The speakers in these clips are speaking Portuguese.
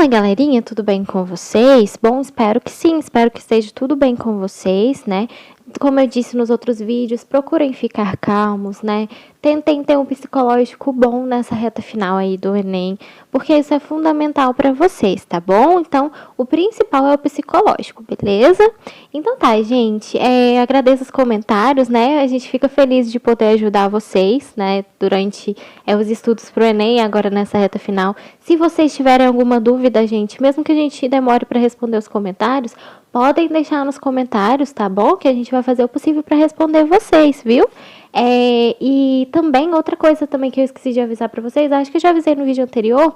Fala, galerinha, tudo bem com vocês? Bom, espero que sim, espero que esteja tudo bem com vocês, né? Como eu disse nos outros vídeos, procurem ficar calmos, né? Tentem ter um psicológico bom nessa reta final aí do Enem, porque isso é fundamental para vocês, tá bom? Então, o principal é o psicológico, beleza? Então tá, gente, agradeço os comentários, né? A gente fica feliz de poder ajudar vocês, né? Durante os estudos pro Enem, agora nessa reta final. Se vocês tiverem alguma dúvida, gente, mesmo que a gente demore para responder os comentários, podem deixar nos comentários, tá bom? Que a gente vai fazer o possível para responder vocês, viu? E também, outra coisa também que eu esqueci de avisar para vocês, acho que eu já avisei no vídeo anterior,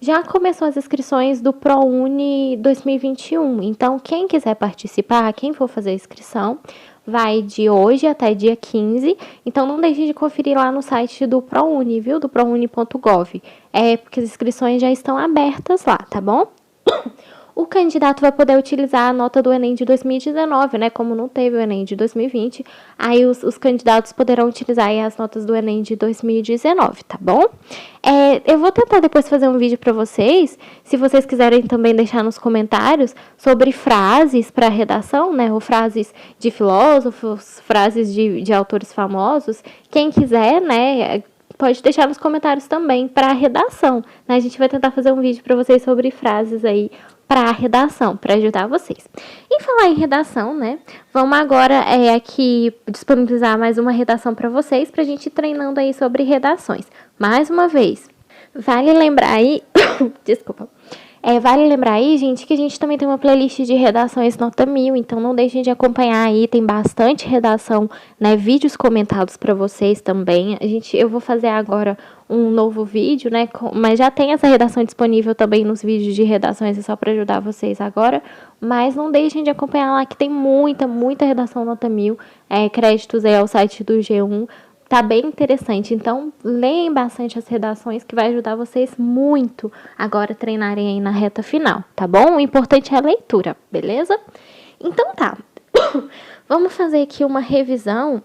já começou as inscrições do ProUni 2021. Então, quem quiser participar, quem for fazer a inscrição, vai de hoje até dia 15. Então, não deixe de conferir lá no site do ProUni, viu? Do prouni.gov. Porque as inscrições já estão abertas lá, tá bom? O candidato vai poder utilizar a nota do Enem de 2019, né? Como não teve o Enem de 2020, aí os candidatos poderão utilizar aí as notas do Enem de 2019, tá bom? Eu vou tentar depois fazer um vídeo para vocês, se vocês quiserem também deixar nos comentários sobre frases para redação, né? Ou frases de filósofos, frases de autores famosos. Quem quiser, né? Pode deixar nos comentários também para a redação, né? A gente vai tentar fazer um vídeo para vocês sobre frases aí para a redação, para ajudar vocês. E falar em redação, né? Vamos agora aqui disponibilizar mais uma redação para vocês, para a gente ir treinando aí sobre redações. Mais uma vez, vale lembrar aí... Desculpa. Vale lembrar aí, gente, que a gente também tem uma playlist de redações nota 1000, então não deixem de acompanhar aí, tem bastante redação, né, vídeos comentados para vocês também. Eu vou fazer agora um novo vídeo, né, mas já tem essa redação disponível também nos vídeos de redações, é só para ajudar vocês agora, mas não deixem de acompanhar lá que tem muita redação nota 1000, créditos aí ao site do G1, tá bem interessante, então leem bastante as redações que vai ajudar vocês muito agora a treinarem aí na reta final, tá bom? O importante é a leitura, beleza? Então tá, vamos fazer aqui uma revisão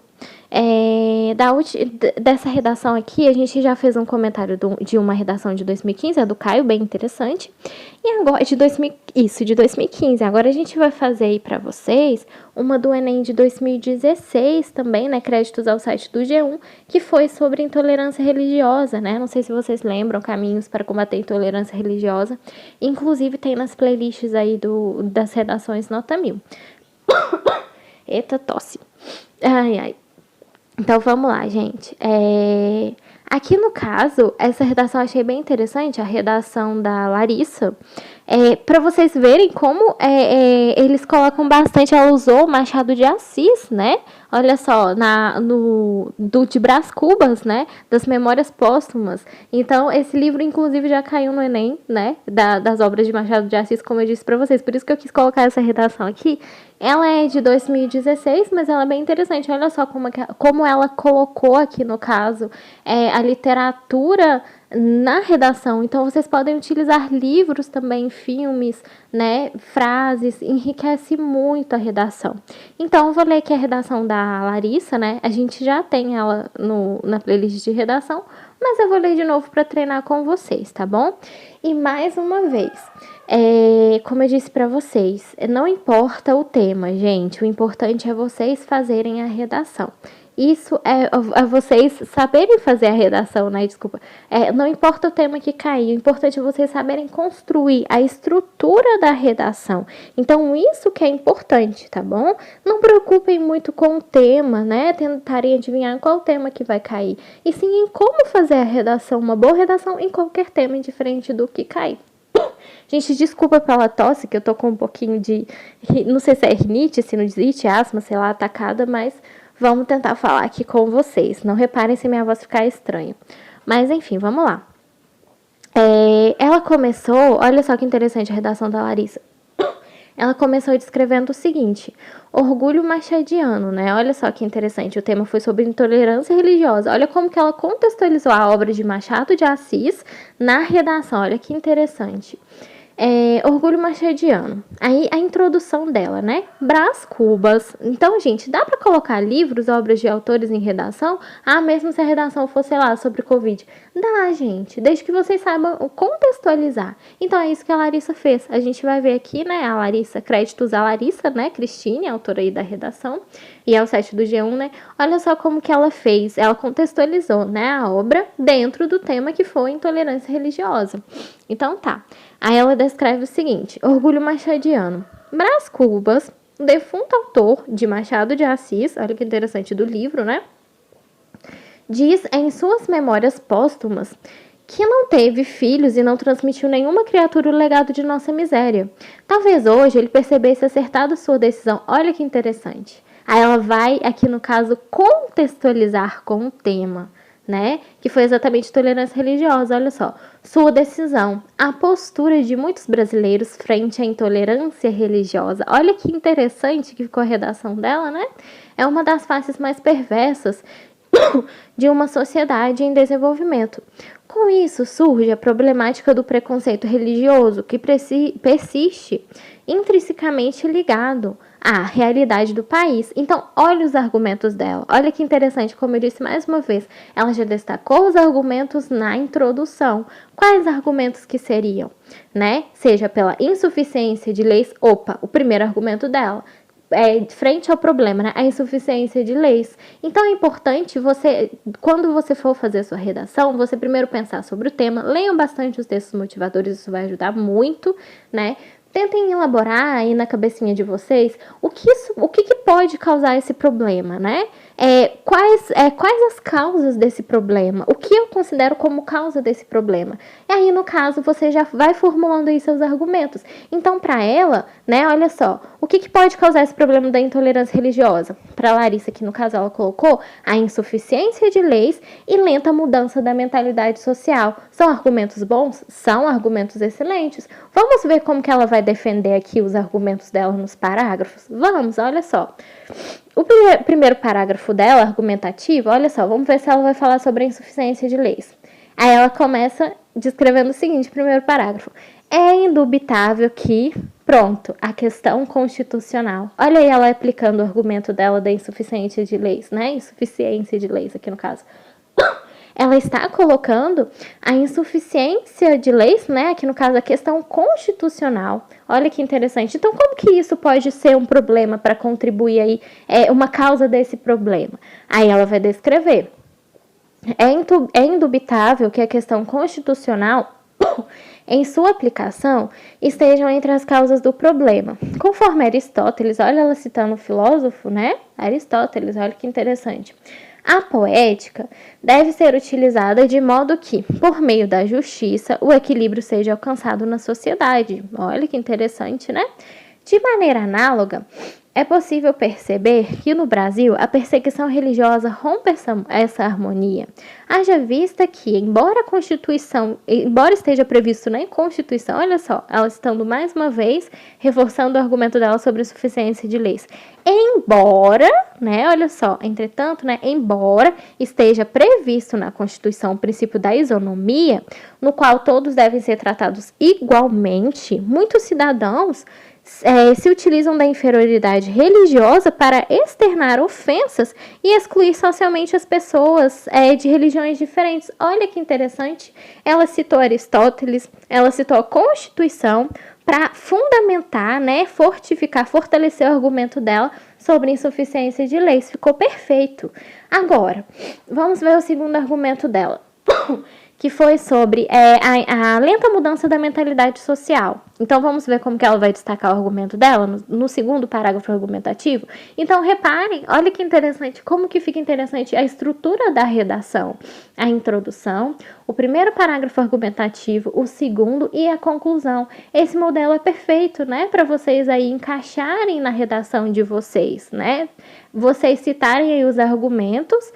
dessa redação aqui. A gente já fez um comentário de uma redação de 2015, a do Caio, bem interessante. E agora, de 2015. Agora a gente vai fazer aí pra vocês uma do Enem de 2016 também, né? Créditos ao site do G1, que foi sobre intolerância religiosa, né? Não sei se vocês lembram, caminhos para combater a intolerância religiosa. Inclusive tem nas playlists aí das redações nota 1000. Eita, tosse. Ai. Então, vamos lá, gente. Aqui, no caso, essa redação eu achei bem interessante, a redação da Larissa. Para vocês verem como eles colocam bastante, ela usou o Machado de Assis, né? Olha só, do de Brás Cubas, né? Das Memórias Póstumas. Então, esse livro, inclusive, já caiu no Enem, né? Das obras de Machado de Assis, como eu disse para vocês. Por isso que eu quis colocar essa redação aqui. Ela é de 2016, mas ela é bem interessante. Olha só como ela colocou aqui, no caso, a literatura na redação. Então, vocês podem utilizar livros também, filmes, né, frases, enriquece muito a redação. Então, eu vou ler aqui a redação da Larissa, né, a gente já tem ela na playlist de redação, mas eu vou ler de novo para treinar com vocês, tá bom? E mais uma vez, como eu disse para vocês, não importa o tema, gente, o importante é vocês fazerem a redação. Isso é vocês saberem fazer a redação, né? Desculpa. Não importa o tema que cair, o importante é vocês saberem construir a estrutura da redação. Então, isso que é importante, tá bom? Não preocupem muito com o tema, né? Tentarem adivinhar qual tema que vai cair. E sim em como fazer a redação, uma boa redação em qualquer tema, indiferente do que cair. Gente, desculpa pela tosse, que eu tô com um pouquinho de... Não sei se é rinite, sinusite, asma, sei lá, atacada, mas... Vamos tentar falar aqui com vocês. Não reparem se minha voz ficar estranha. Mas, enfim, vamos lá. Ela começou... Olha só que interessante a redação da Larissa. Ela começou descrevendo o seguinte. Orgulho machadiano, né? Olha só que interessante. O tema foi sobre intolerância religiosa. Olha como que ela contextualizou a obra de Machado de Assis na redação. Olha que interessante. Orgulho Machadiano. Aí a introdução dela, né? Brás Cubas. Então, gente, dá para colocar livros, obras de autores em redação? Mesmo se a redação fosse, sei lá, sobre Covid. Dá, gente, desde que vocês saibam contextualizar. Então, é isso que a Larissa fez. A gente vai ver aqui, né, a Larissa, créditos à Larissa, né, Cristine, autora aí da redação, e ao site do G1, né? Olha só como que ela fez. Ela contextualizou, né, a obra dentro do tema que foi intolerância religiosa. Então, tá. Aí ela descreve o seguinte: Orgulho Machadiano. Brás Cubas, defunto autor de Machado de Assis, olha que interessante do livro, né? Diz em suas memórias póstumas que não teve filhos e não transmitiu nenhuma criatura o legado de nossa miséria. Talvez hoje ele percebesse acertado sua decisão. Olha que interessante. Aí ela vai, aqui no caso, contextualizar com o tema, né? Que foi exatamente tolerância religiosa. Olha só. Sua decisão. A postura de muitos brasileiros frente à intolerância religiosa. Olha que interessante que ficou a redação dela, né? É uma das faces mais perversas de uma sociedade em desenvolvimento. Com isso, surge a problemática do preconceito religioso, que persiste intrinsecamente ligado à realidade do país. Então, olha os argumentos dela. Olha que interessante, como eu disse mais uma vez, ela já destacou os argumentos na introdução. Quais argumentos que seriam, né? Seja pela insuficiência de leis. O primeiro argumento dela. Frente ao problema, né? A insuficiência de leis. Então é importante você, quando você for fazer a sua redação, você primeiro pensar sobre o tema, leiam bastante os textos motivadores, isso vai ajudar muito, né? Tentem elaborar aí na cabecinha de vocês o que pode causar esse problema, né? Quais as causas desse problema? O que eu considero como causa desse problema? E aí, no caso, você já vai formulando aí seus argumentos. Então, para ela, né, olha só, o que pode causar esse problema da intolerância religiosa? Para Larissa, que no caso ela colocou a insuficiência de leis e lenta mudança da mentalidade social. São argumentos bons? São argumentos excelentes. Vamos ver como que ela vai defender aqui os argumentos dela nos parágrafos? Vamos, olha só. O primeiro parágrafo dela, argumentativo, olha só, vamos ver se ela vai falar sobre a insuficiência de leis. Aí ela começa descrevendo o seguinte, primeiro parágrafo. É indubitável que, pronto, a questão constitucional. Olha aí ela aplicando o argumento dela da insuficiência de leis, né? Insuficiência de leis aqui no caso. Ela está colocando a insuficiência de leis, né? Aqui no caso a questão constitucional. Olha que interessante. Então, como que isso pode ser um problema para contribuir aí, uma causa desse problema? Aí ela vai descrever. É indubitável que a questão constitucional, em sua aplicação, estejam entre as causas do problema. Conforme Aristóteles, olha ela citando o filósofo, né? Aristóteles, olha que interessante. A poética deve ser utilizada de modo que, por meio da justiça, o equilíbrio seja alcançado na sociedade. Olha que interessante, né? De maneira análoga, é possível perceber que no Brasil a perseguição religiosa rompe essa harmonia. Haja vista que, embora esteja previsto na Constituição, olha só, ela estando mais uma vez reforçando o argumento dela sobre a insuficiência de leis. Embora, né, olha só, entretanto, né, embora esteja previsto na Constituição o princípio da isonomia, no qual todos devem ser tratados igualmente, muitos cidadãos se utilizam da inferioridade religiosa para externar ofensas e excluir socialmente as pessoas de religiões diferentes. Olha que interessante. Ela citou Aristóteles, ela citou a Constituição para fundamentar, né, fortalecer o argumento dela sobre insuficiência de leis. Ficou perfeito. Agora, vamos ver o segundo argumento dela. Que foi sobre a lenta mudança da mentalidade social. Então, vamos ver como que ela vai destacar o argumento dela no segundo parágrafo argumentativo. Então, reparem, olha que interessante, como que fica interessante a estrutura da redação. A introdução, o primeiro parágrafo argumentativo, o segundo e a conclusão. Esse modelo é perfeito, né, para vocês aí encaixarem na redação de vocês, né? Vocês citarem aí os argumentos,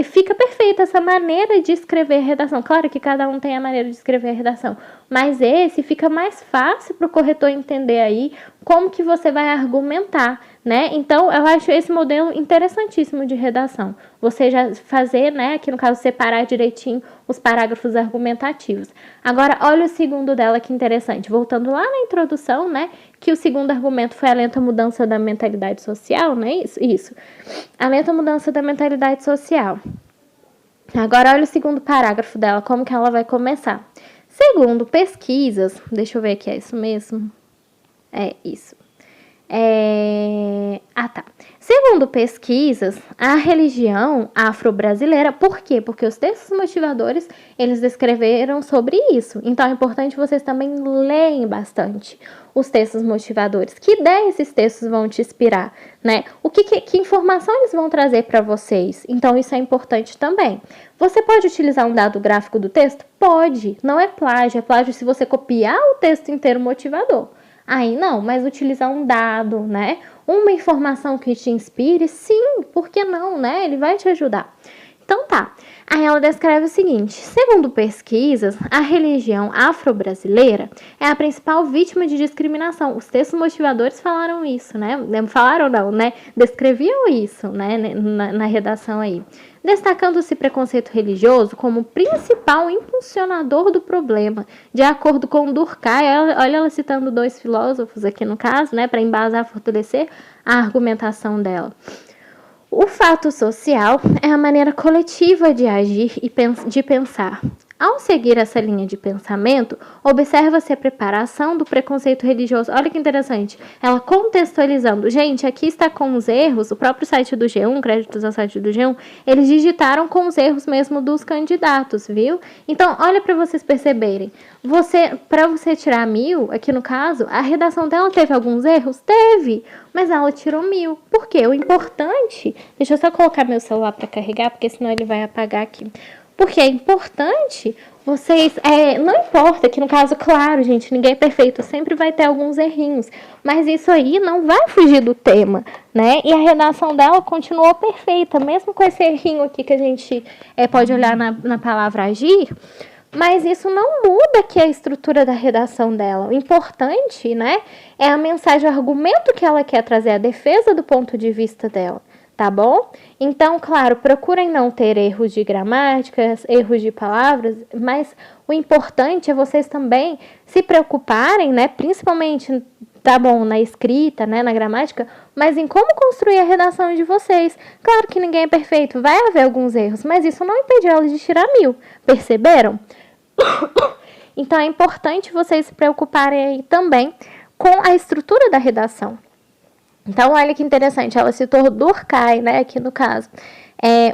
fica perfeita essa maneira de escrever a redação. Claro que cada um tem a maneira de escrever a redação, mas esse fica mais fácil para o corretor entender aí como que você vai argumentar, né? Então, eu acho esse modelo interessantíssimo de redação. Você já fazer, né, aqui no caso, separar direitinho os parágrafos argumentativos. Agora, olha o segundo dela, que interessante. Voltando lá na introdução, né, que o segundo argumento foi a lenta mudança da mentalidade social, né? Isso. A lenta mudança da mentalidade social. Agora, olha o segundo parágrafo dela, como que ela vai começar. Segundo pesquisas, deixa eu ver aqui, é isso mesmo? É isso. Tá. Segundo pesquisas, a religião afro-brasileira, por quê? Porque os textos motivadores, eles descreveram sobre isso. Então, é importante vocês também leem bastante os textos motivadores. Que ideia esses textos vão te inspirar, né? Que informação eles vão trazer para vocês? Então, isso é importante também. Você pode utilizar um dado gráfico do texto? Pode. Não é plágio. É plágio se você copiar o texto inteiro motivador. Aí não, mas utilizar um dado, né? Uma informação que te inspire, sim, por que não, né? Ele vai te ajudar. Então tá. Aí ela descreve o seguinte: segundo pesquisas, a religião afro-brasileira é a principal vítima de discriminação. Os textos motivadores falaram isso, né? Falaram não, né? Descreviam isso, né? Na redação aí. Destacando-se preconceito religioso como principal impulsionador do problema, de acordo com Durkheim. Olha ela citando dois filósofos aqui no caso, né? Para embasar, fortalecer a argumentação dela. O fato social é a maneira coletiva de agir e de pensar. Ao seguir essa linha de pensamento, observa-se a preparação do preconceito religioso. Olha que interessante, ela contextualizando. Gente, aqui está com os erros, o próprio site do G1, créditos ao site do G1, eles digitaram com os erros mesmo dos candidatos, viu? Então, olha para vocês perceberem. Para você tirar 1000, aqui no caso, a redação dela teve alguns erros? Teve, mas ela tirou 1000. Por quê? O importante... Deixa eu só colocar meu celular para carregar, porque senão ele vai apagar aqui. Porque é importante vocês... não importa que no caso, claro, gente, ninguém é perfeito, sempre vai ter alguns errinhos. Mas isso aí não vai fugir do tema, né? E a redação dela continuou perfeita, mesmo com esse errinho aqui que a gente pode olhar na palavra agir. Mas isso não muda que a estrutura da redação dela. O importante, né, é a mensagem, o argumento que ela quer trazer, a defesa do ponto de vista dela. Tá bom? Então, claro, procurem não ter erros de gramática, erros de palavras, mas o importante é vocês também se preocuparem, né? Principalmente, tá bom, na escrita, né? Na gramática, mas em como construir a redação de vocês. Claro que ninguém é perfeito, vai haver alguns erros, mas isso não impediu elas de tirar 1000. Perceberam? Então, é importante vocês se preocuparem aí também com a estrutura da redação. Então, olha que interessante, ela citou Durkheim, né, aqui no caso.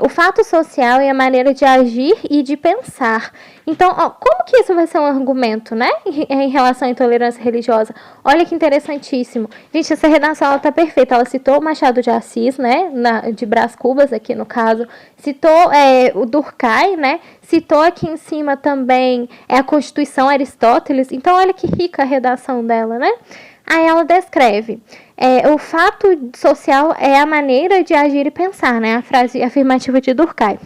O fato social é a maneira de agir e de pensar. Então, como que isso vai ser um argumento, né, em relação à intolerância religiosa? Olha que interessantíssimo. Gente, essa redação, ela tá perfeita. Ela citou o Machado de Assis, né, de Brás Cubas, aqui no caso. Citou o Durkheim, né, citou aqui em cima também a Constituição, Aristóteles. Então, olha que rica a redação dela, né? Aí ela descreve, o fato social é a maneira de agir e pensar, né? A frase afirmativa de Durkheim.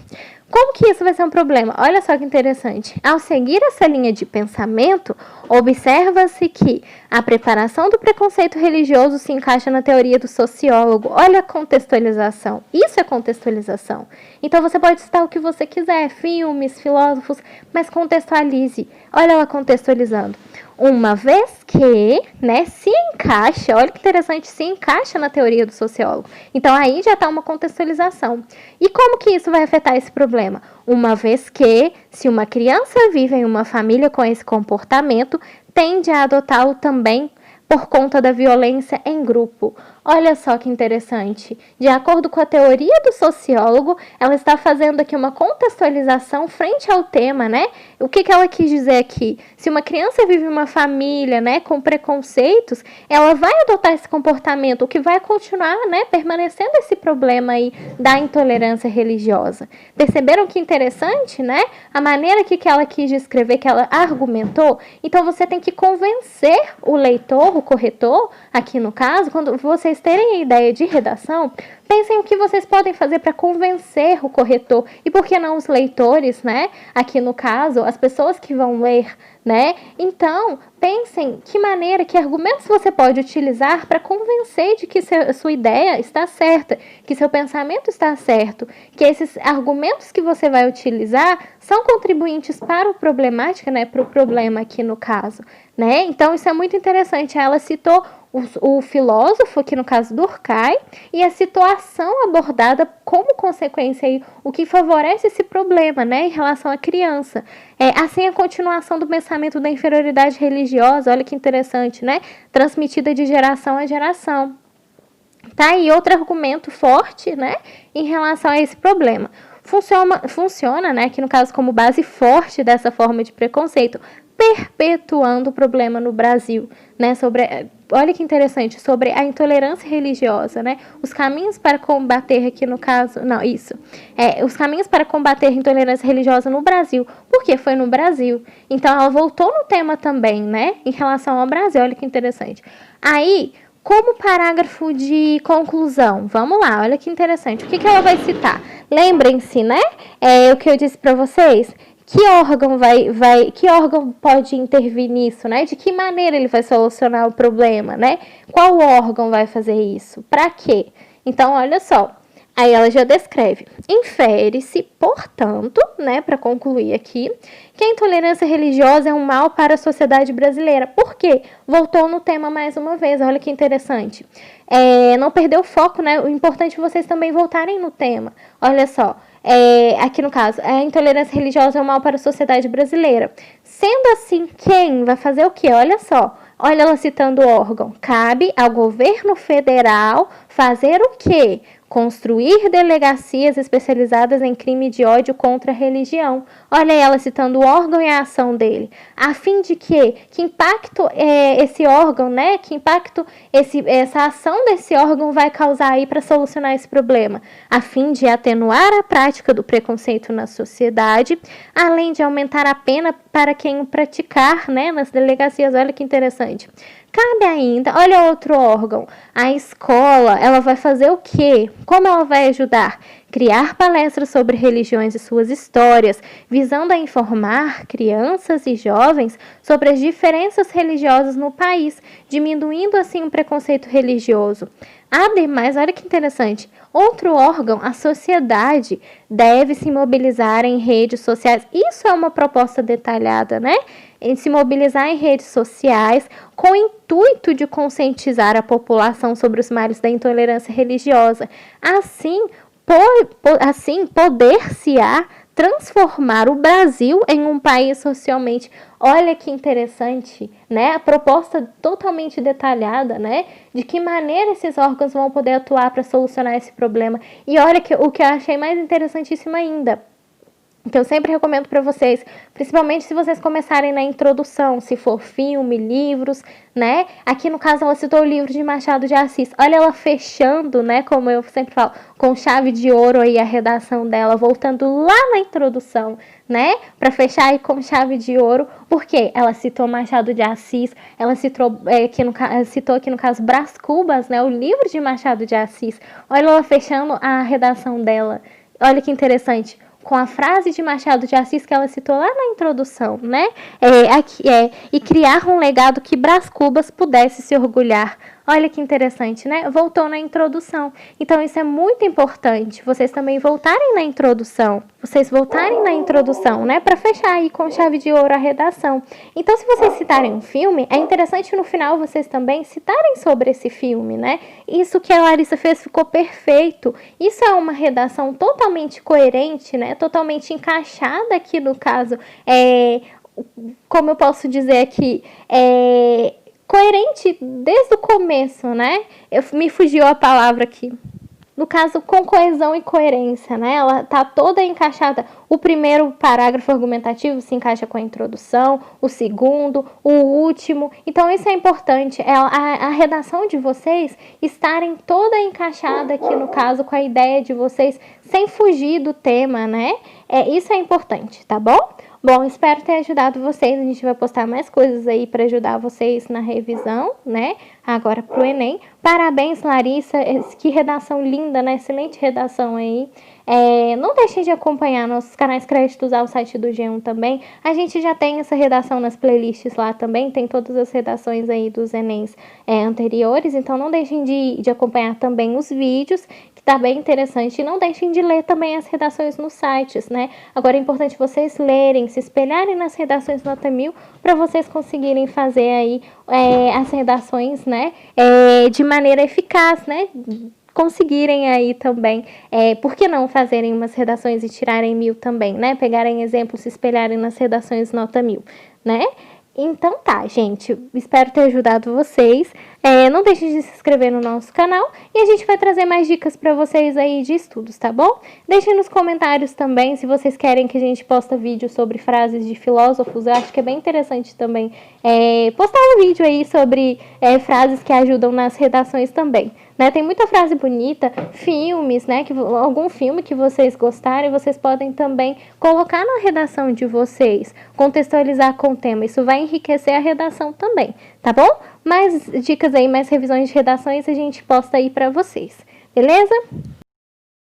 Como que isso vai ser um problema? Olha só que interessante. Ao seguir essa linha de pensamento, observa-se que a preparação do preconceito religioso se encaixa na teoria do sociólogo. Olha a contextualização. Isso é contextualização. Então, você pode citar o que você quiser, filmes, filósofos, mas contextualize. Olha ela contextualizando. Uma vez que, né, se encaixa, olha que interessante, se encaixa na teoria do sociólogo. Então, aí já está uma contextualização. E como que isso vai afetar esse problema? Uma vez que, se uma criança vive em uma família com esse comportamento, tende a adotá-lo também por conta da violência em grupo. Olha só que interessante. De acordo com a teoria do sociólogo, ela está fazendo aqui uma contextualização frente ao tema, né? O que ela quis dizer aqui? Se uma criança vive em uma família, né, com preconceitos, ela vai adotar esse comportamento, o que vai continuar, né, permanecendo esse problema aí da intolerância religiosa. Perceberam que interessante, né? A maneira que ela quis descrever, que ela argumentou. Então, você tem que convencer o leitor, o corretor, aqui no caso, quando vocês terem a ideia de redação, Pensem o que vocês podem fazer para convencer o corretor e por que não os leitores, né? Aqui no caso, as pessoas que vão ler, né? Então, pensem que argumentos você pode utilizar para convencer de que sua ideia está certa, que seu pensamento está certo, que esses argumentos que você vai utilizar são contribuintes para a problemática, né? Para o problema aqui no caso, né? Então, isso é muito interessante. Ela citou o filósofo, aqui no caso Durkheim, e a situação abordada como consequência aí, o que favorece esse problema, né, em relação à criança. Assim, a continuação do pensamento da inferioridade religiosa, olha que interessante, né, transmitida de geração a geração. Tá aí outro argumento forte, né, em relação a esse problema. Funciona, né, aqui no caso como base forte dessa forma de preconceito, perpetuando o problema no Brasil, né, olha que interessante, sobre a intolerância religiosa, né, os caminhos para combater aqui no caso, os caminhos para combater a intolerância religiosa no Brasil, porque foi no Brasil, então ela voltou no tema também, né, em relação ao Brasil, olha que interessante. Aí, como parágrafo de conclusão, vamos lá, olha que interessante, o que ela vai citar? Lembrem-se, né, o que eu disse para vocês, que órgão pode intervir nisso, né? De que maneira ele vai solucionar o problema, né? Qual órgão vai fazer isso? Para quê? Então, olha só. Aí ela já descreve. Infere-se, portanto, né, para concluir aqui, que a intolerância religiosa é um mal para a sociedade brasileira. Por quê? Voltou no tema mais uma vez, olha que interessante. Não perdeu o foco, né? O importante é vocês também voltarem no tema. Olha só. Aqui no caso, a intolerância religiosa é um mal para a sociedade brasileira. Sendo assim, quem vai fazer o quê? Olha só, olha ela citando o órgão. Cabe ao governo federal fazer o quê? Construir delegacias especializadas em crime de ódio contra a religião. Olha ela citando o órgão e a ação dele. A fim de que impacto esse órgão, né? Que impacto essa ação desse órgão vai causar aí para solucionar esse problema? A fim de atenuar a prática do preconceito na sociedade, além de aumentar a pena para quem o praticar, né? Nas delegacias, olha que interessante. Cabe ainda, olha outro órgão, a escola, ela vai fazer o quê? Como ela vai ajudar? Criar palestras sobre religiões e suas histórias, visando a informar crianças e jovens sobre as diferenças religiosas no país, diminuindo assim o preconceito religioso. Ademais, olha que interessante, outro órgão, a sociedade, deve se mobilizar em redes sociais. Isso é uma proposta detalhada, né? Em se mobilizar em redes sociais com o intuito de conscientizar a população sobre os males da intolerância religiosa. Assim, poder-se-á transformar o Brasil em um país socialmente. Olha que interessante, né? A proposta totalmente detalhada, né? De que maneira esses órgãos vão poder atuar para solucionar esse problema. E olha o que eu achei mais interessantíssimo ainda, que eu sempre recomendo para vocês, principalmente se vocês começarem na introdução, se for filme, livros, né? Aqui no caso ela citou o livro de Machado de Assis. Olha ela fechando, né? Como eu sempre falo, com chave de ouro aí a redação dela, voltando lá na introdução, né? Para fechar aí com chave de ouro, porque ela citou Machado de Assis, ela citou aqui no caso Brás Cubas, né? O livro de Machado de Assis. Olha ela fechando a redação dela. Olha que interessante. Com a frase de Machado de Assis que ela citou lá na introdução, né? E criar um legado que Brás Cubas pudesse se orgulhar. Olha que interessante, né? Voltou na introdução. Então, isso é muito importante. Vocês também voltarem na introdução. Né? Para fechar aí com chave de ouro a redação. Então, se vocês citarem um filme, é interessante no final vocês também citarem sobre esse filme, né? Isso que a Larissa fez ficou perfeito. Isso é uma redação totalmente coerente, né? Totalmente encaixada aqui no caso. Como eu posso dizer aqui, coerente desde o começo, né? Me fugiu a palavra aqui. No caso, com coesão e coerência, né? Ela tá toda encaixada. O primeiro parágrafo argumentativo se encaixa com a introdução, o segundo, o último. Então, isso é importante. A redação de vocês estarem toda encaixada aqui, no caso, com a ideia de vocês, sem fugir do tema, né? Isso é importante, tá bom? Bom, espero ter ajudado vocês. A gente vai postar mais coisas aí para ajudar vocês na revisão, né? Agora pro Enem. Parabéns, Larissa. Que redação linda, né? Excelente redação aí. Não deixem de acompanhar nossos canais créditos ao site do G1 também. A gente já tem essa redação nas playlists lá também. Tem todas as redações aí dos Enems anteriores. Então não deixem de acompanhar também os vídeos, que tá bem interessante. E não deixem de ler também as redações nos sites, né? Agora é importante vocês lerem, se espelharem nas redações nota 1000 para vocês conseguirem fazer aí as redações, né? De maneira eficaz, né? Conseguirem aí também, por que não fazerem umas redações e tirarem 1000 também, né? Pegarem exemplos, se espelharem nas redações nota 1000, né? Então tá, gente, espero ter ajudado vocês. Não deixem de se inscrever no nosso canal e a gente vai trazer mais dicas para vocês aí de estudos, tá bom? Deixem nos comentários também se vocês querem que a gente posta vídeo sobre frases de filósofos. Eu acho que é bem interessante também postar um vídeo aí sobre frases que ajudam nas redações também, né? Tem muita frase bonita, filmes, né? Algum filme que vocês gostarem, vocês podem também colocar na redação de vocês, contextualizar com o tema. Isso vai enriquecer a redação também, tá bom? Mais dicas aí, mais revisões de redações a gente posta aí pra vocês, beleza?